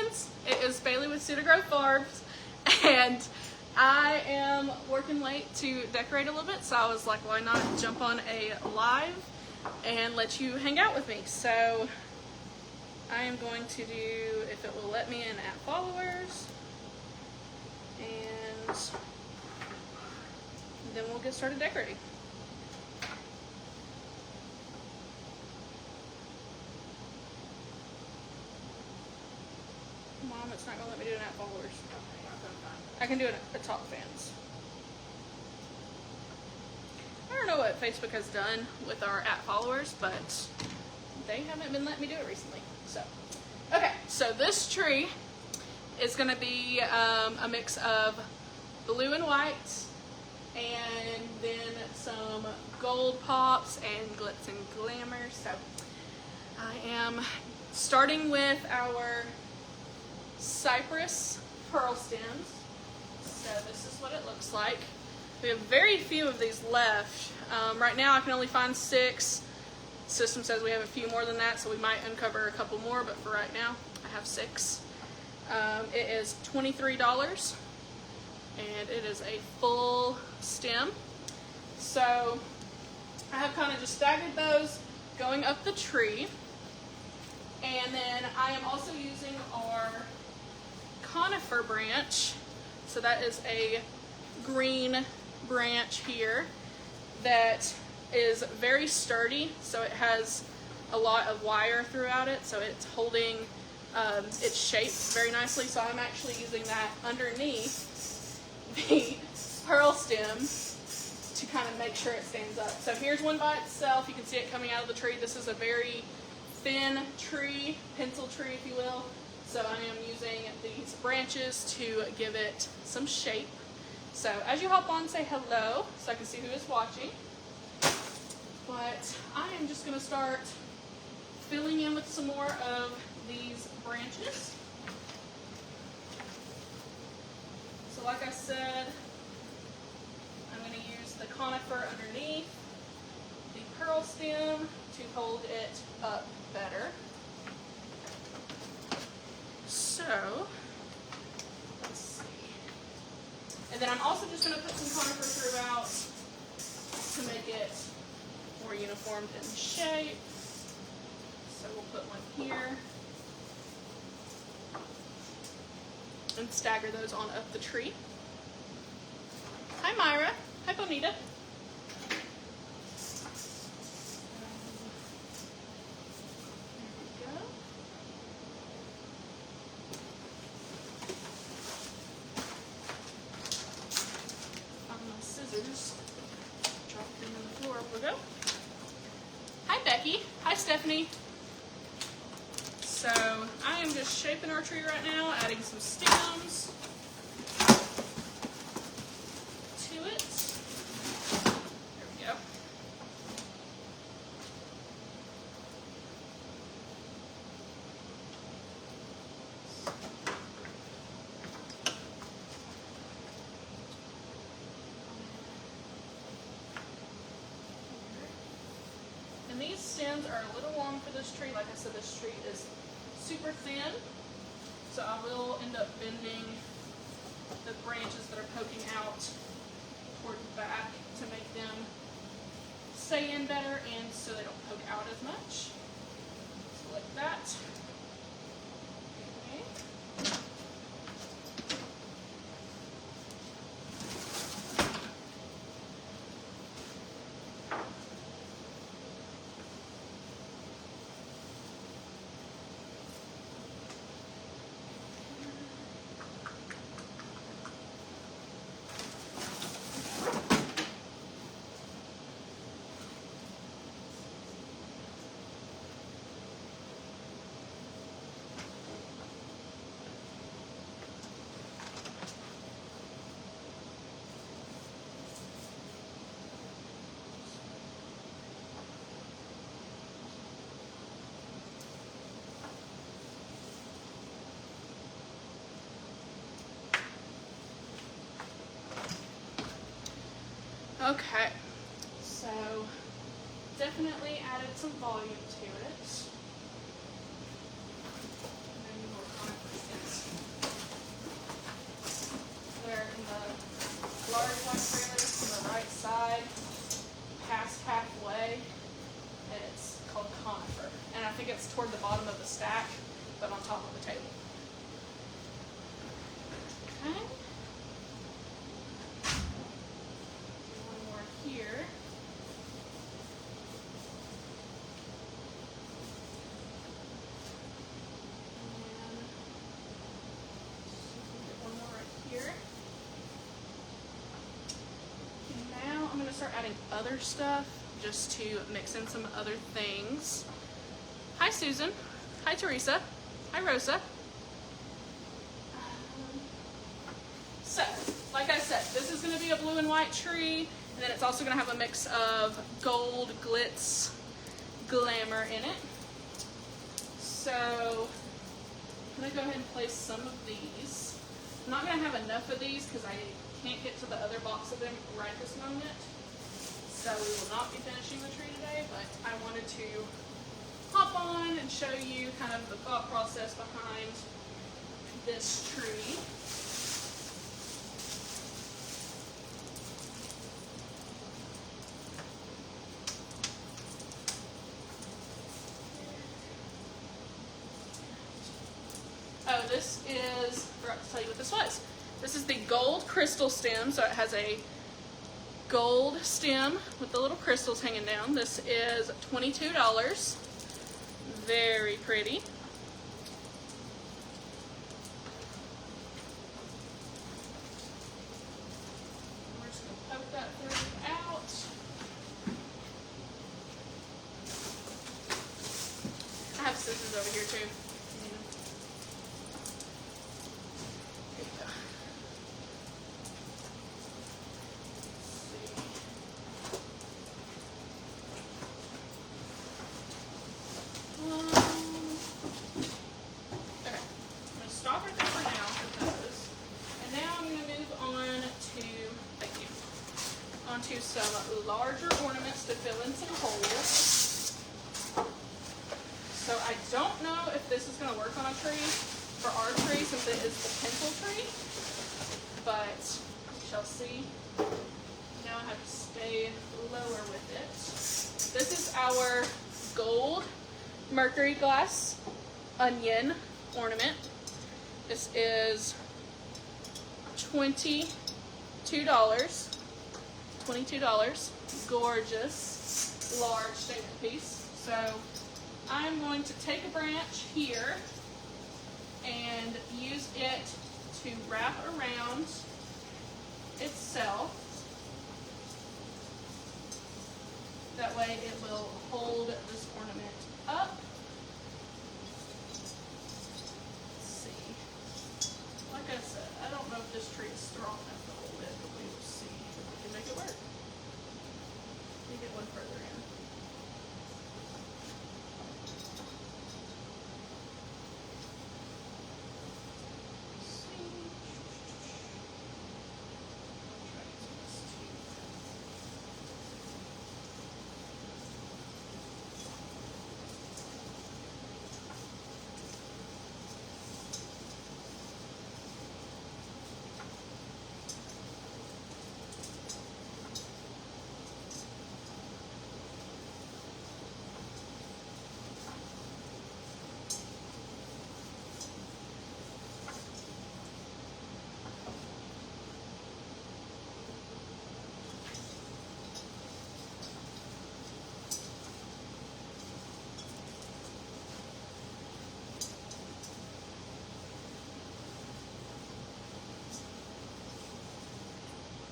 friends, it is Bailey with Cedar Grove Farms, and I am working late to decorate a little bit, so I was like, why not jump on a live and let you hang out with me. So I am going to do, if it will let me in, at followers, and then we'll get started decorating. Mom, it's not gonna let me do an at followers. I can do it at top fans. I don't know what Facebook has done with our at followers, but they haven't been letting me do it recently. So, okay, so this tree is gonna be a mix of blue and white, and then some gold pops and glitz and glamour. So I am starting with our cypress pearl stems. So this is what it looks like. We have very few of these left. Right now I can only find 6. System says we have a few more than that, so we might uncover a couple more, but for right now I have 6. It is $23 and it is a full stem. So I have kind of just staggered those going up the tree, and then I am also using our conifer branch. So that is a green branch here that is very sturdy, so it has a lot of wire throughout it, so it's holding its shape very nicely. So I'm actually using that underneath the pearl stem to kind of make sure it stands up. So here's one by itself. You can see it coming out of the tree. This is a very thin tree, pencil tree if you will. So I am using these branches to give it some shape. So as you hop on, say hello so I can see who is watching. But I am just going to start filling in with some more of these branches. So like I said, I'm going to use the conifer underneath the pearl stem to hold it up better. So, let's see. And then I'm also just going to put some conifer throughout to make it more uniformed in shape. So we'll put one here and stagger those on up the tree. Hi Myra. Hi Bonita. Drop them on the floor. We'll go. Hi Becky. Hi Stephanie. So I am just shaping our tree right now, adding some stems to it. There we go. And these stems are a little long for this tree. Like I said, this tree is super thin, so I will end up bending the branches that are poking out toward the back to make them stay in better and so they don't poke out as much. So like that. Okay. Okay, so definitely added some volume to it. And then more conifer stems. put on top of the table. Okay. One more here. Start adding other stuff just to mix in some other things. Hi Susan. Hi Teresa. Hi Rosa. So, like I said, this is going to be a blue and white tree, and then it's also going to have a mix of gold, glitz, glamour in it. So, I'm going to go ahead and place some of these. I'm not going to have enough of these because I can't get to the other box of them right this moment. So we will not be finishing the tree today, but I wanted to hop on and show you kind of the thought process behind this tree. Oh, this is, I forgot to tell you what this was. This is the gold crystal stem, so it has a gold stem with the little crystals hanging down. This is $22. Very pretty. We're just going to poke that through out. I have scissors over here too. Some larger ornaments to fill in some holes. So I don't know if this is going to work on a tree, for our tree, since it is the pencil tree, but we shall see. Now I have to stay lower with it. This is our gold mercury glass onion ornament. This is $22. Gorgeous, large statement piece. So I'm going to take a branch here and use it to wrap around itself. That way it will hold this ornament up. Let's see. Like I said, I don't know if this tree is strong enough to hold it, but we will see if we can make it work. Let me get one further in.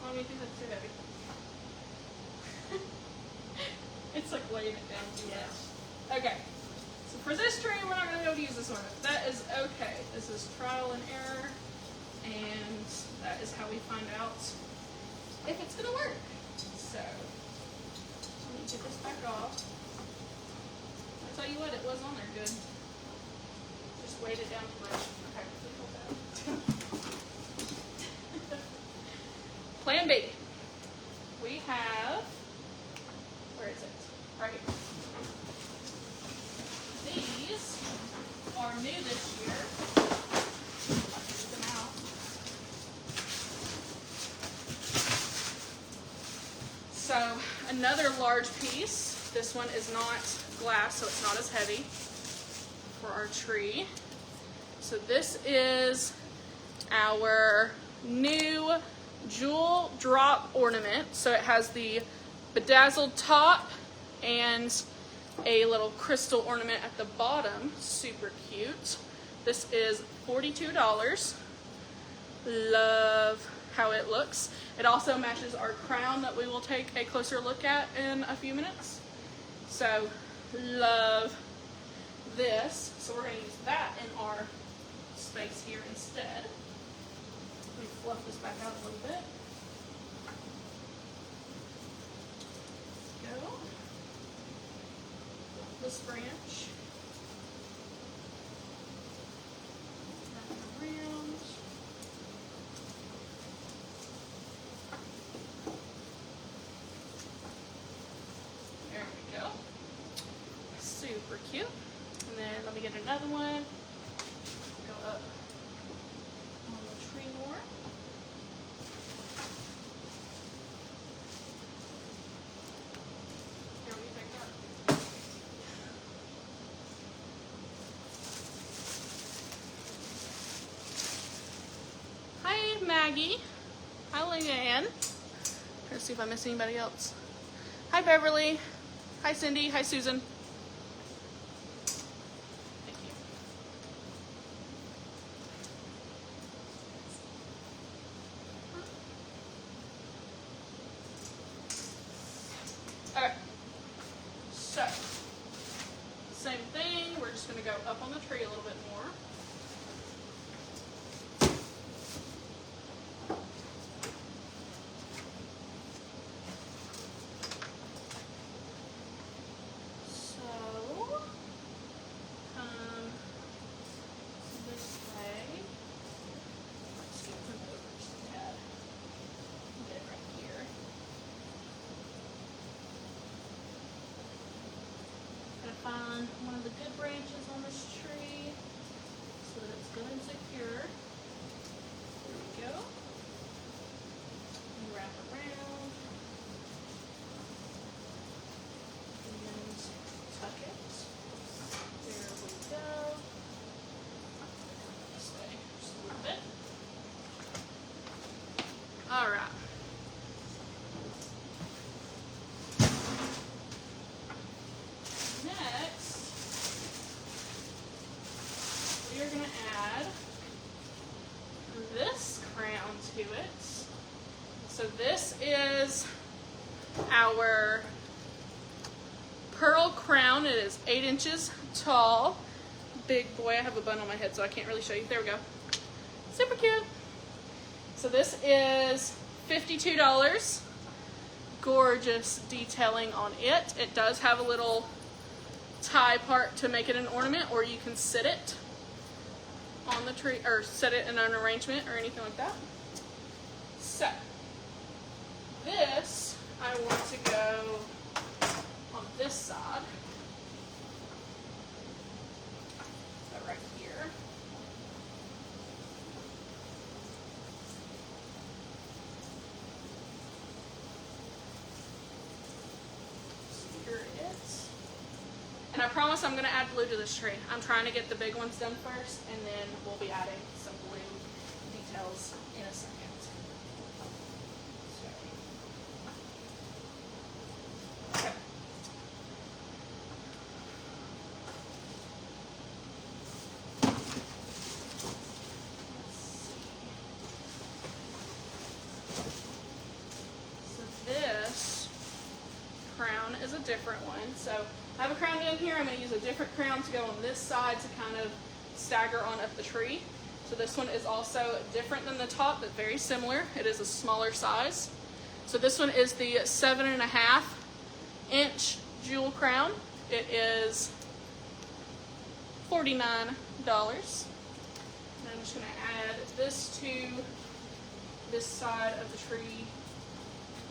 I think that's too heavy. It's like weighing it down too much. Okay, so for this tree, we're not going to be able to use this ornament. That is okay. This is trial and error, and that is how we find out if it's going to work. So, let me get this back off. I'll tell you what, it was on there good. Just weighed it down to where it's practically pulled out. Plan B. We have, where is it? Right here. These are new this year. Get them out. So, another large piece. This one is not glass, so it's not as heavy for our tree. So this is our new jewel drop ornament. So it has the bedazzled top and a little crystal ornament at the bottom. Super cute. This is $42. Love how it looks. It also matches our crown that we will take a closer look at in a few minutes. So love this. So we're going to use that in our space here instead. Let me fluff this back out a little bit. Go. This branch. Wrap it around. There we go. Super cute. And then let me get another one. Go up on the tree more. Here we pick up. Hi Maggie. Hi Leanne. Try to see if I miss anybody else. Hi Beverly. Hi Cindy. Hi Susan. Thank you. Okay. So, same thing. We're just going to go up on the tree a little bit more. Find one of the good branches on this tree so that it's good and secure. There we go. And wrap around and tuck it. There we go. This way just a little bit. All right. We're going to add this crown to it. So this is our pearl crown. It is 8 inches tall. Big boy. I have a bun on my head so I can't really show you. There we go. Super cute. So this is $52. Gorgeous detailing on it. It does have a little tie part to make it an ornament, or you can sit it on the tree or set it in an arrangement or anything like that. So this I want to go on this side. So right here. Secure it. And I promise I'm going to add glue to this tree. I'm trying to get the big ones done first, and then we'll be adding some glue details in a second. Okay. So this crown is a different one. So I have a crown down here. I'm going to use a different crown to go on this side to kind of stagger on up the tree. So this one is also different than the top, but very similar. It is a smaller size. So this one is the 7.5 inch jewel crown. It is $49. And I'm just going to add this to this side of the tree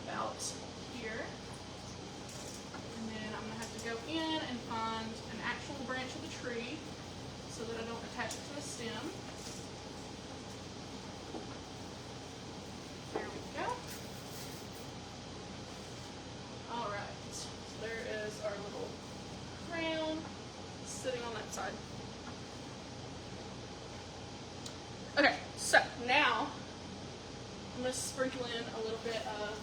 about here. And then I'm going to have to go in and find an actual branch of the tree so that I don't attach it to the stem. There we go. Alright, so there is our little crown sitting on that side. Okay, so now I'm going to sprinkle in a little bit of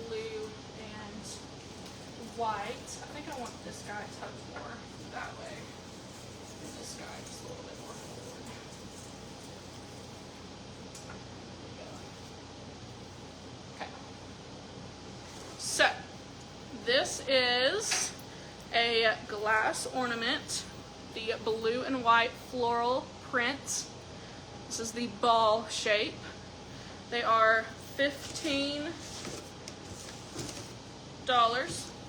blue and white. I think I want this guy tucked more that way, and this guy just a little bit more forward. There we go. Okay. So, this is a glass ornament, the blue and white floral print. This is the ball shape. They are $15.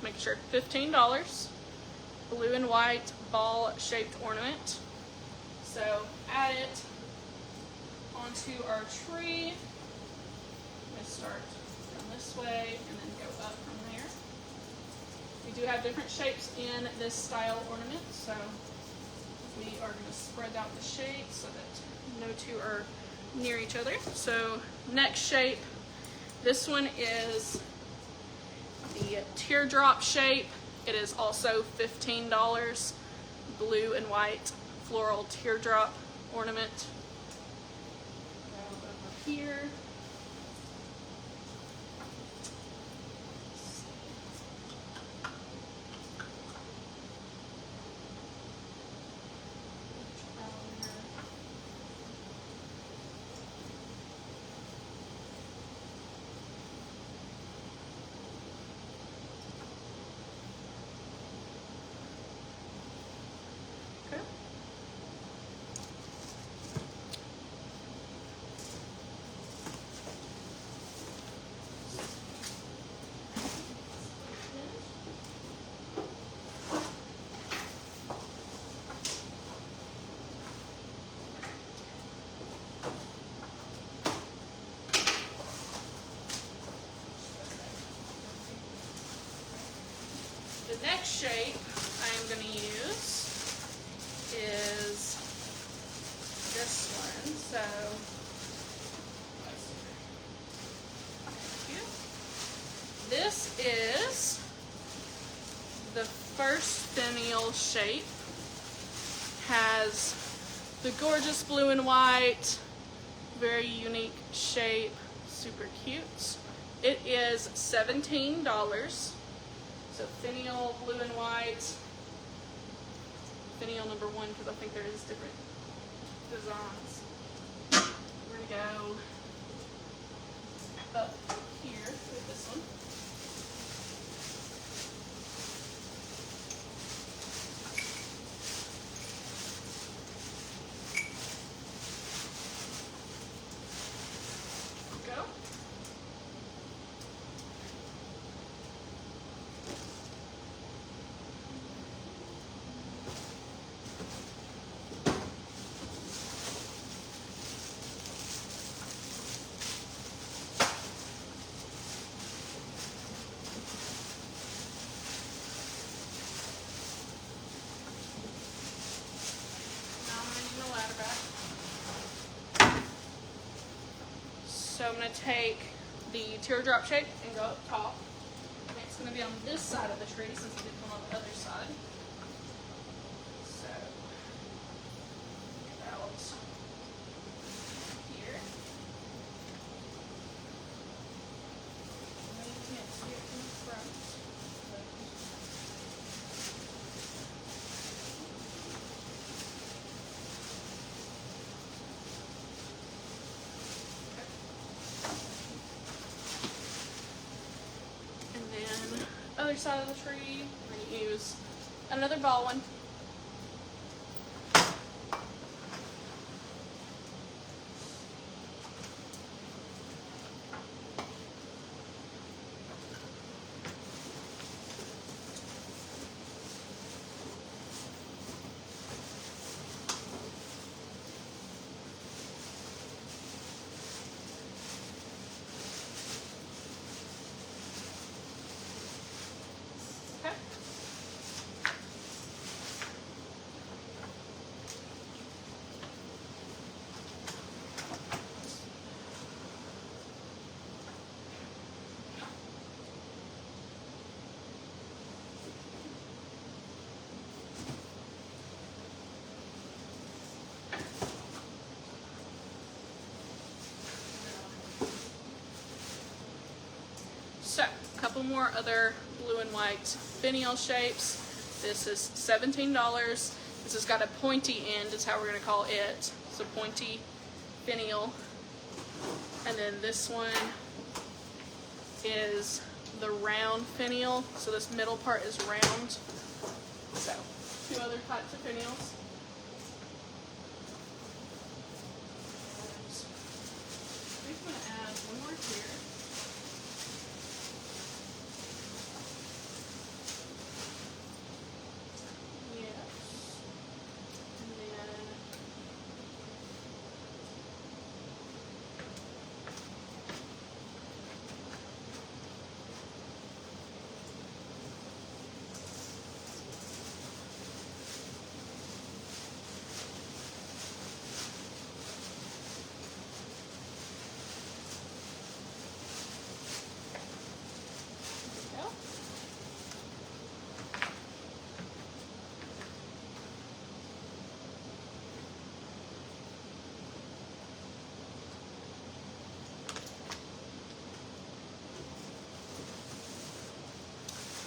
Make sure $15. Blue and white ball shaped ornament. So add it onto our tree. I'm going to start from this way and then go up from there. We do have different shapes in this style ornament, so we are going to spread out the shapes so that no two are near each other. So next shape, this one is the teardrop shape. It is also $15. Blue and white floral teardrop ornament. Go over here. The next shape I am going to use is this one. So, thank you. This is the first finial shape. Has the gorgeous blue and white, very unique shape, super cute. It is $17. So finial blue and white, finial number 1, because I think there is different designs. We're going to go up here with this one. Go. So I'm going to take the teardrop shape and go up top. And it's going to be on this side of the tree since we did one on the other side. So, about here. And then you can't see it from the front. Other side of the tree, we're going to use another ball one. couple more other blue and white finial shapes. This is $17. This has got a pointy end, is how we're going to call it. It's a pointy finial. And then this one is the round finial. So this middle part is round. So, two other types of finials. I'm going to add one more here.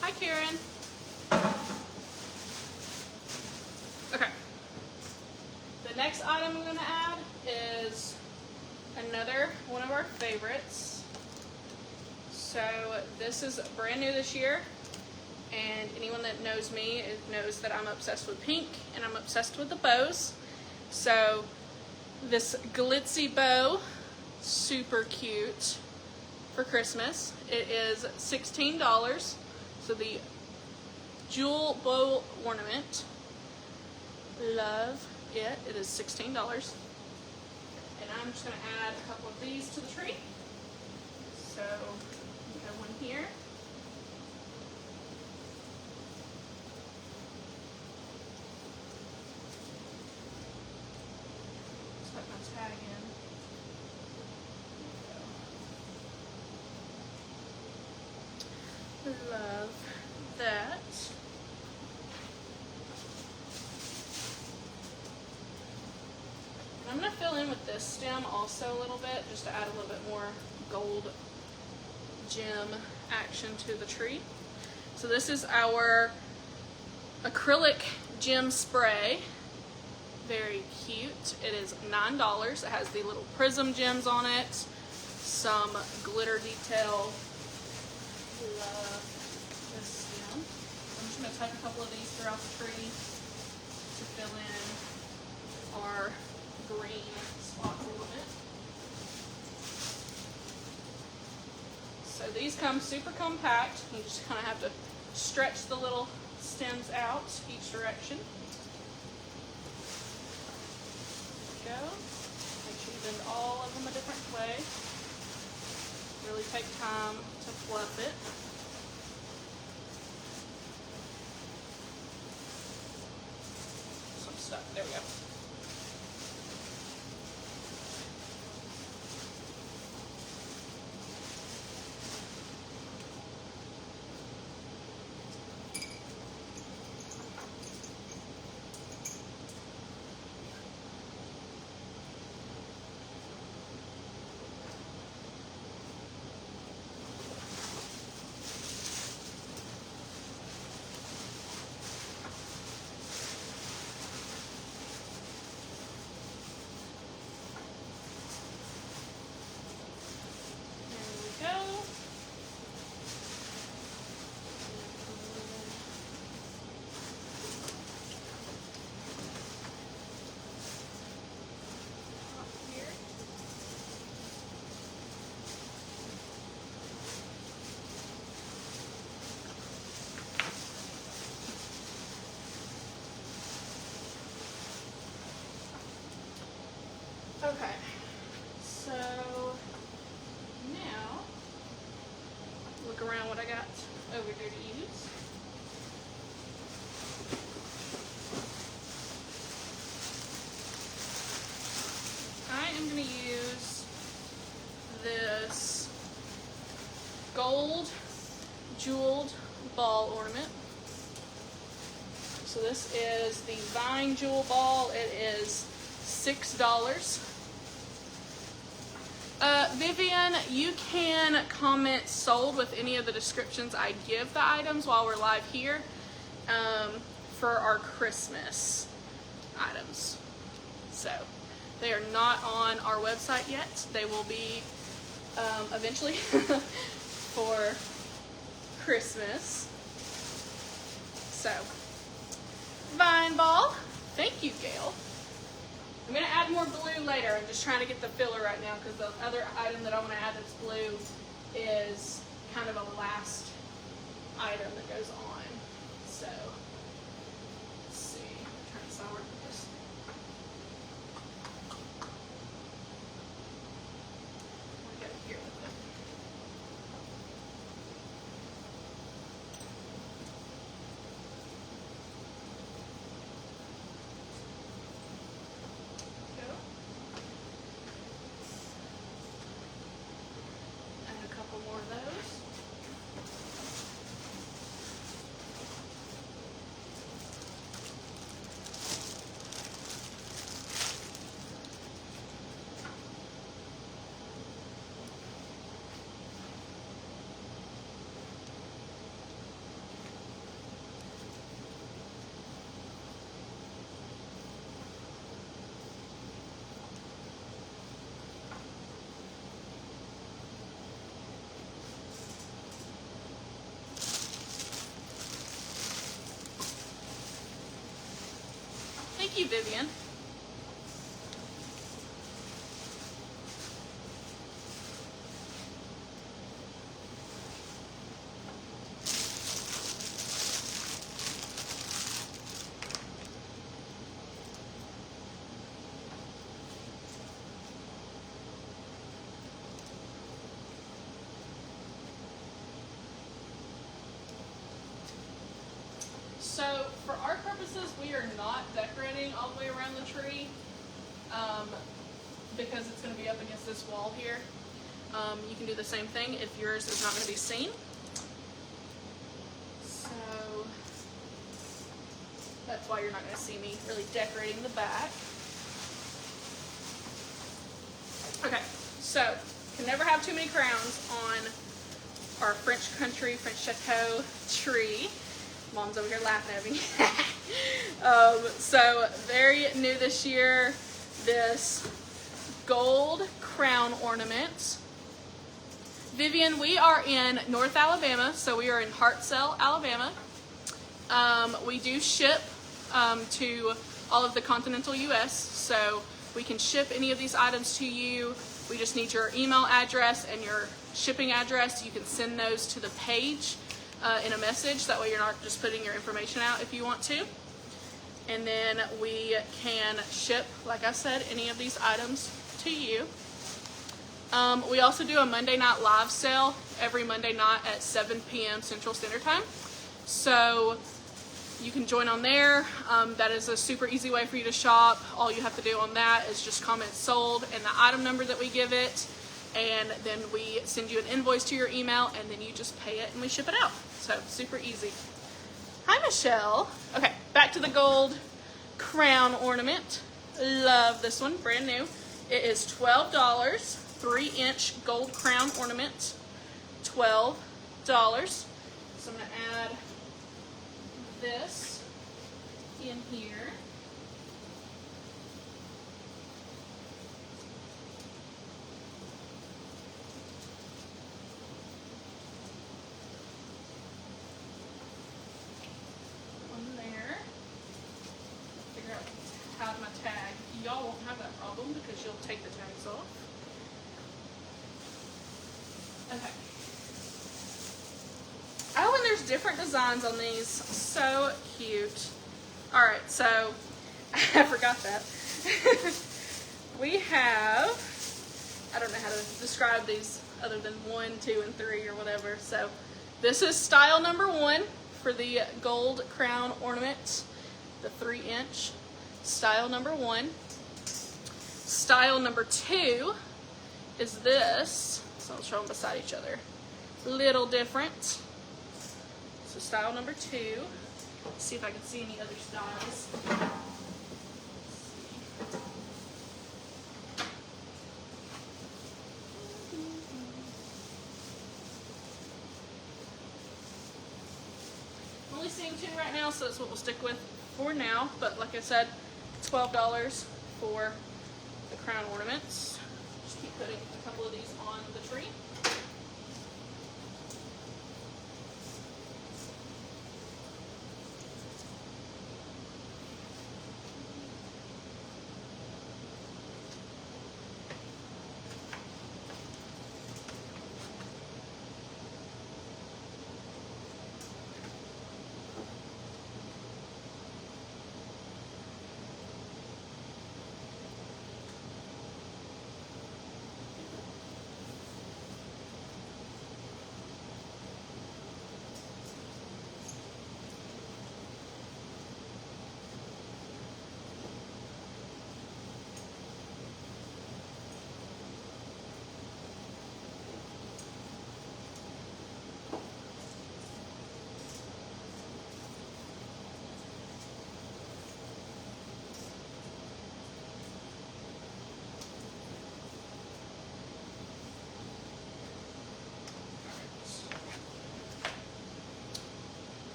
Hi, Karen. Okay. The next item I'm going to add is another one of our favorites. So this is brand new this year, and anyone that knows me knows that I'm obsessed with pink and I'm obsessed with the bows. So this glitzy bow, super cute for Christmas. It is $16. So the jewel bow ornament, love it. It is $16. And I'm just going to add a couple of these to the tree. So we have one here. Just put my tag in. Love that. And I'm going to fill in with this stem also a little bit, just to add a little bit more gold gem action to the tree. So this is our acrylic gem spray. Very cute. It is $9. It has the little prism gems on it, some glitter detail. Love this stem. I'm just going to tuck a couple of these throughout the tree to fill in our green spot a little bit. So these come super compact. You just kind of have to stretch the little stems out each direction. There we go. Make sure you bend all of them a different way. Really take time to fluff it. Some stuff. There we go. Okay, so now look around what I got over here to use. I am going to use this gold jeweled ball ornament. So this is the Vine Jewel Ball. It is $6. Vivian, you can comment sold with any of the descriptions I give the items while we're live here for our Christmas items. So they are not on our website yet. They will be eventually for Christmas. So, Vine Ball. Thank you, Gail. I'm going to add more blue later. I'm just trying to get the filler right now because the other item that I want to add that's blue is kind of a last item that goes on. So, let's see. I'm trying to decide where to put this. I'm going to go here with it. More of those. Thank you, Vivian. So for our purposes, we are not decorating all the way around the tree because it's going to be up against this wall here. You can do the same thing if yours is not going to be seen. So that's why you're not going to see me really decorating the back. Okay, so can never have too many crowns on our French Château tree. Mom's over here laughing at me. So very new this year, this gold crown ornament. Vivian, we are in North Alabama, so we are in Hartselle, Alabama. We do ship to all of the continental US, so we can ship any of these items to you. We just need your email address and your shipping address. You can send those to the page in a message. That way you're not just putting your information out if you want to. And then we can ship, like I said, any of these items to you. We also do a Monday night live sale every Monday night at 7 p.m. Central Standard Time. So you can join on there. That is a super easy way for you to shop. All you have to do on that is just comment sold and the item number that we give it. And then we send you an invoice to your email and then you just pay it and we ship it out. So super easy. Hi, Michelle. Okay, back to the gold crown ornament. Love this one, brand new. It is $12, 3-inch gold crown ornament, $12. So I'm gonna add this in here. Have my tag. Y'all won't have that problem because you'll take the tags off. Okay. Oh, and there's different designs on these. So cute. All right, so I forgot that. We have, I don't know how to describe these other than 1, 2, and 3 or whatever. So this is style number 1 for the gold crown ornament, the 3-inch. Style number 1. Style number 2 is this. So I'll show them beside each other. Little different. So style number 2. Let's see if I can see any other styles. seeing too right now, so that's what we'll stick with for now. But like I said, $12 for the crown ornaments. Just keep putting a couple of these on the tree.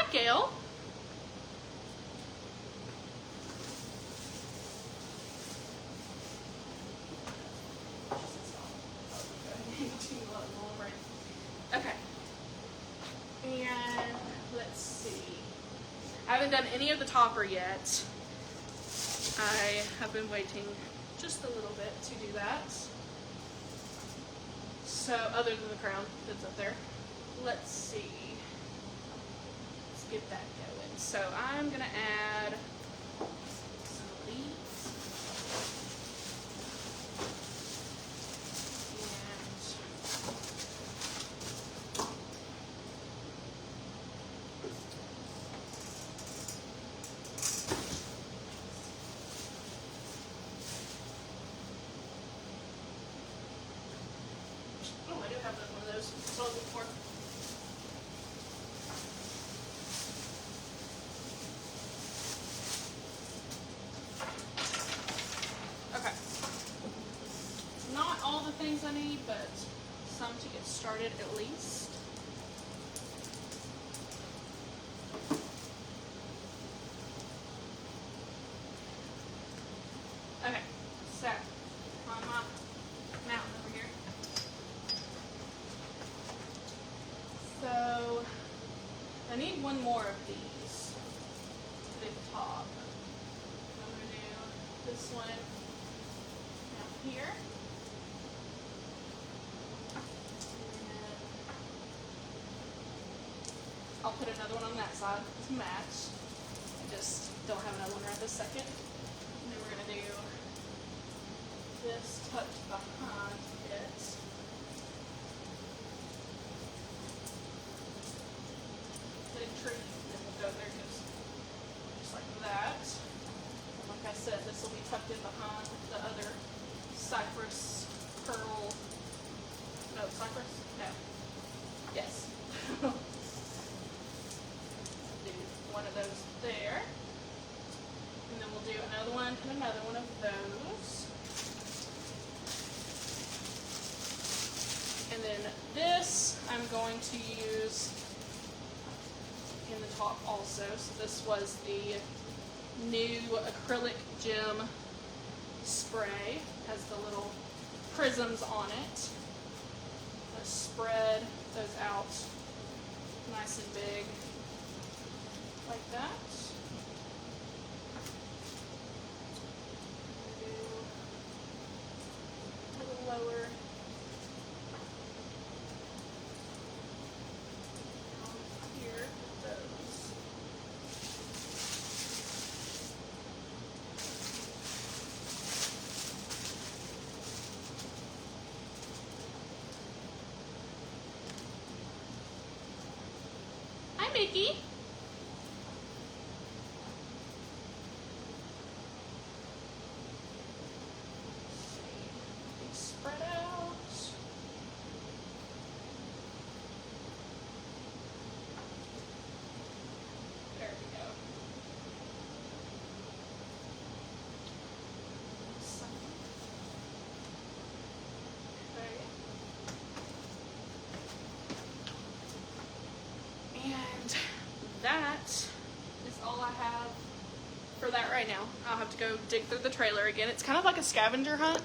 Gail. Okay. And let's see. I haven't done any of the topper yet. I have been waiting just a little bit to do that. So, other than the crown that's up there. Let's see. Get that going. So I'm gonna add some leaves and I do have one of those sold before. Things I need, but some to get started at least. Okay, so on my mountain over here. So I need one more of these to the top. I'm going to do this one down here. I'll put another one on that side to match. I just don't have another one right this second. And then we're going to do this tucked behind it. Big tree, and then we'll go there just like that. And like I said, this will be tucked in behind the other cypress pearl. No, cypress? No. Yes. One of those there, and then we'll do another one and another one of those, and then this I'm going to use in the top also. So this was the new acrylic gem spray, has the little prisms on it. Let's spread those out nice and big. Like that. A little lower. Here, those. Hi, Mickey. Spread out. There we go. Okay. And have to go dig through the trailer again. It's kind of like a scavenger hunt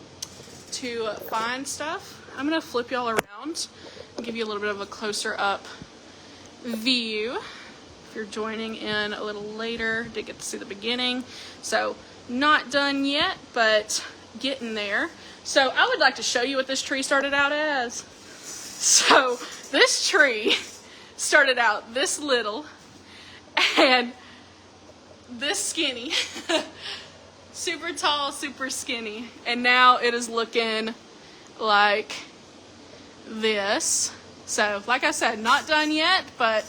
to find stuff. I'm gonna flip y'all around and give you a little bit of a closer up view. If you're joining in a little later, did get to see the beginning. So not done yet, but getting there. So I would like to show you what this tree started out as. So this tree started out this little and this skinny, super tall, super skinny, and now it is looking like this. So like I said, not done yet, but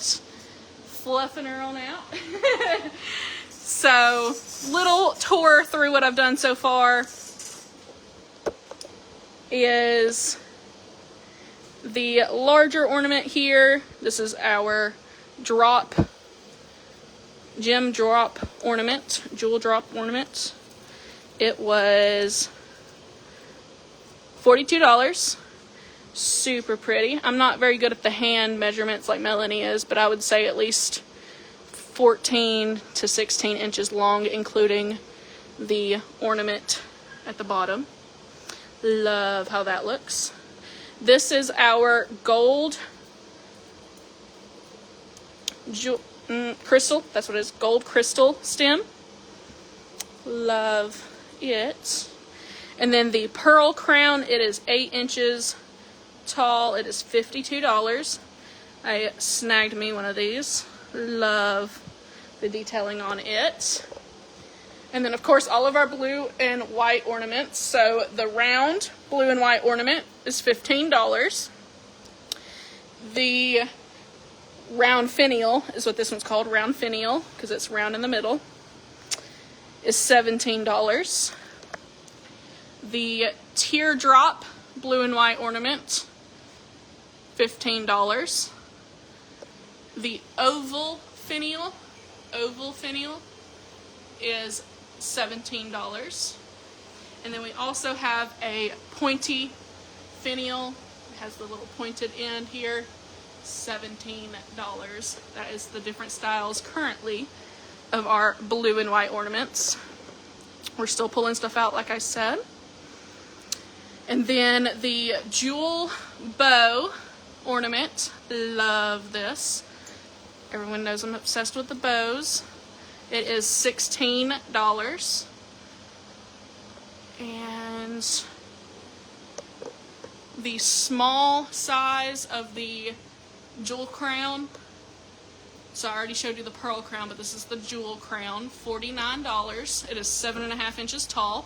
fluffing her on out. So little tour through what I've done so far is the larger ornament here. This is our gem drop ornament, jewel drop ornament. It was $42. Super pretty. I'm not very good at the hand measurements like Melanie is, but I would say at least 14 to 16 inches long, including the ornament at the bottom. Love how that looks. This is our gold crystal, that's what it is, gold crystal stem. Love it. And then the pearl crown, it is 8 inches tall. It is $52. I snagged me one of these. Love the detailing on it. And then of course all of our blue and white ornaments. So the round blue and white ornament is $15. The round finial is what this one's called, round finial, because it's round in the middle, is $17. The teardrop blue and white ornament, $15. The oval finial is $17. And then we also have a pointy finial. It has the little pointed end here, $17. That is the different styles currently of our blue and white ornaments. We're still pulling stuff out, like I said. And then the jewel bow ornament. Love this. Everyone knows I'm obsessed with the bows. It is $16. And the small size of the jewel crown, so I already showed you the pearl crown, but this is the jewel crown, $49. It is 7.5 inches tall.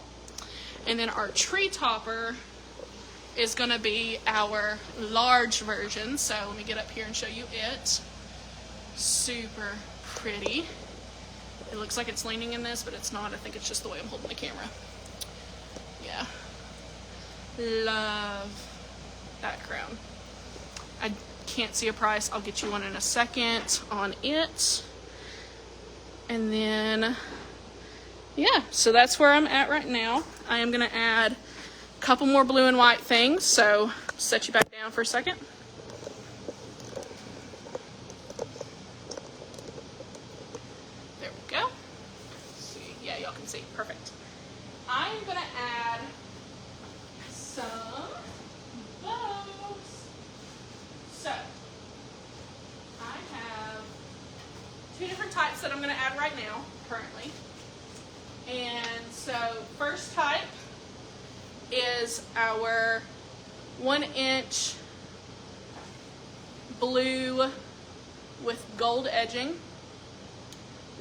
And then our tree topper is going to be our large version. So let me get up here and show you it. Super pretty. It looks like it's leaning in this, but it's not. I think it's just the way I'm holding the camera. Yeah. Love that crown. I can't see a price. I'll get you one in a second on it. And then, yeah, so that's where I'm at right now. I am going to add a couple more blue and white things, so set you back down for a second. There we go. Let's see. Yeah, y'all can see. Perfect. I am going to add some bows. So, I have two different types that I'm going to add right now, currently. And so, first type is our 1-inch blue with gold edging.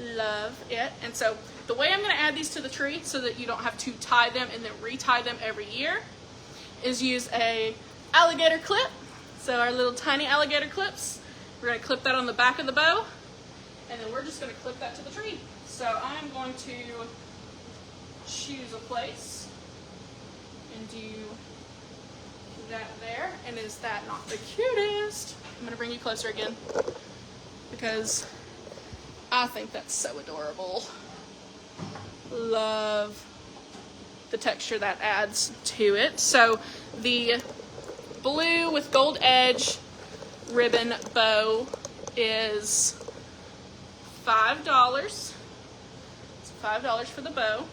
Love it. And so, the way I'm going to add these to the tree so that you don't have to tie them and then retie them every year is use a alligator clip. So our little tiny alligator clips, we're going to clip that on the back of the bow, and then we're just going to clip that to the tree. So I'm going to choose a place and do that there. And is that not the cutest? I'm going to bring you closer again because I think that's so adorable. Love the texture that adds to it. So the blue with gold edge ribbon bow is $5. It's $5 for the bow.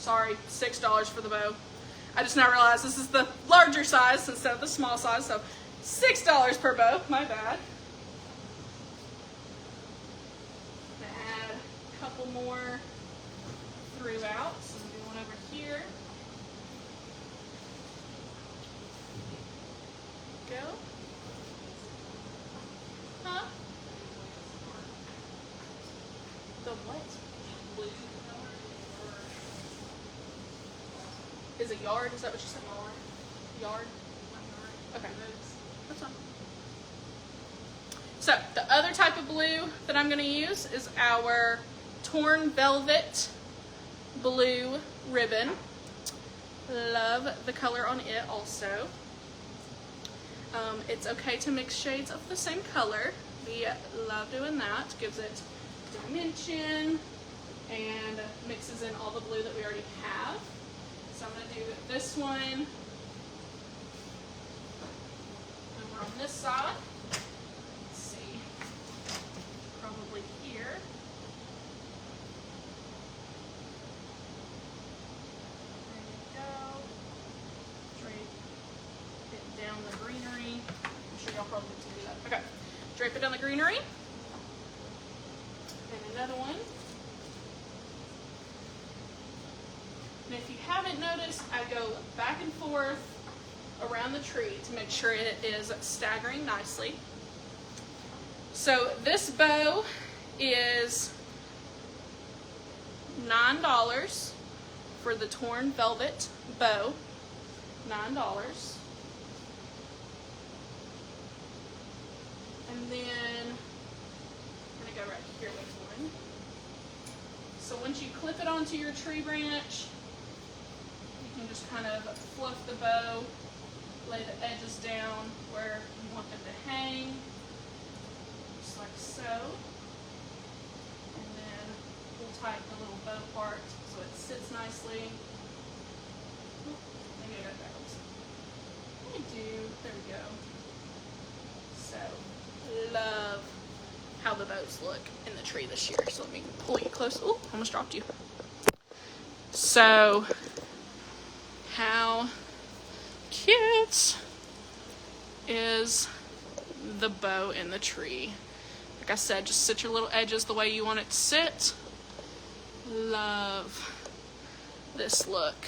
Sorry, $6 for the bow. I just now realized this is the larger size instead of the small size, so $6 per bow, my bad. I'm gonna add a couple more throughout, so I'm gonna do one over here. Go. Huh? The what? Is it yard? Is that what you said? Yard? Okay. That's fine. So, the other type of blue that I'm going to use is our torn velvet blue ribbon. Love the color on it also. It's okay to mix shades of the same color. We love doing that. Gives it dimension and mixes in all the blue that we already have. So I'm going to do this one over on this side. Let's see, probably here. There you go. Drape it down the greenery. I'm sure y'all probably can do that. Okay, drape it down the greenery. And another one. And if you haven't noticed, I go back and forth around the tree to make sure it is staggering nicely. So this bow is $9 for the torn velvet bow. $9. And then I'm gonna go right here with one. So once you clip it onto your tree branch, you can just kind of fluff the bow, lay the edges down where you want them to hang, just like so. And then we'll tighten the little bow part so it sits nicely. Maybe I got it backwards. I do. There we go. So, love how the bows look in the tree this year. So let me pull you close. Oh, almost dropped you. So, how cute is the bow in the tree? Like I said, just sit your little edges the way you want it to sit. Love this look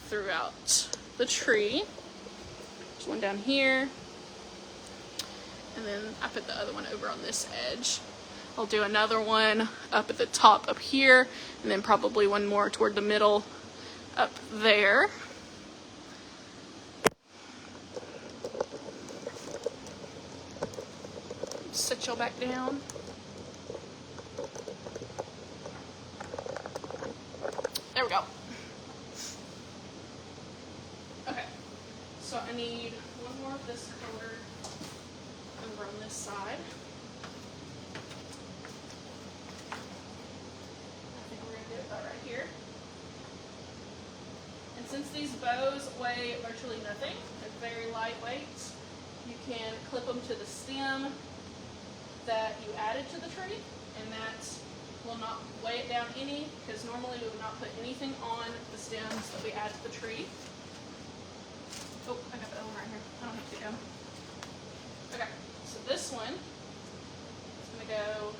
throughout the tree. There's one down here. And then I put the other one over on this edge. I'll do another one up at the top up here, and then probably one more toward the middle up there. Sit y'all back down. There we go. Okay, so I need one more of this color over on this side. I think we're going to do it about right here. And since these bows weigh virtually nothing, they're very lightweight, you can clip them to the stem that you added to the tree, and that will not weigh it down any, because normally we would not put anything on the stems that we add to the tree. Oh, I got the other one right here. I don't have to go. Okay, so this one is going to go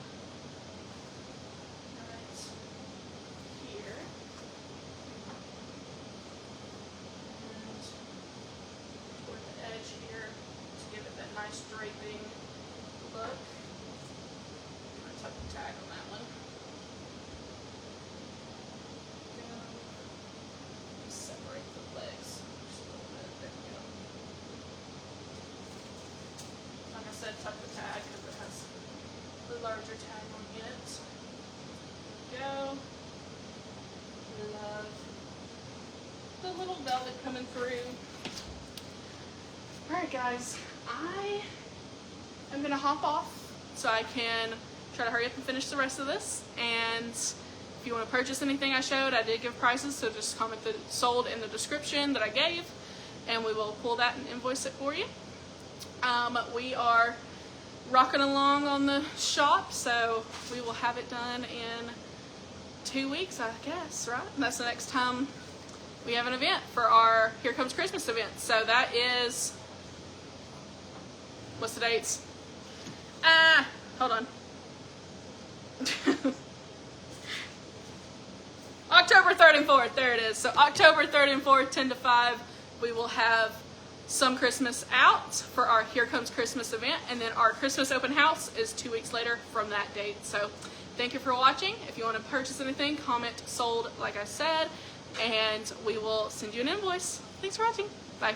right here. And toward the edge here to give it that nice draping look. I'm going to tuck the tag on that one. Separate the legs just a little bit. There we go. Like I said, tuck the tag because it has the larger tag on it. There we go. Love the little velvet coming through. Alright guys, I am going to hop off so I can try to hurry up and finish the rest of this. And if you want to purchase anything I showed, I did give prices, so just comment the sold in the description that I gave, and we will pull that and invoice it for you. We are rocking along on the shop, so we will have it done in 2 weeks, I guess, right? And that's the next time we have an event for our Here Comes Christmas event. So that is, what's the dates? Hold on. October 3rd and 4th, there it is. So October 3rd and 4th, 10 to 5, we will have Some Christmas out for our Here Comes Christmas event, and then our Christmas open house is 2 weeks later from that date. So thank you for watching. If you want to purchase anything, comment sold like I said, and we will send you an invoice. Thanks for watching. Bye.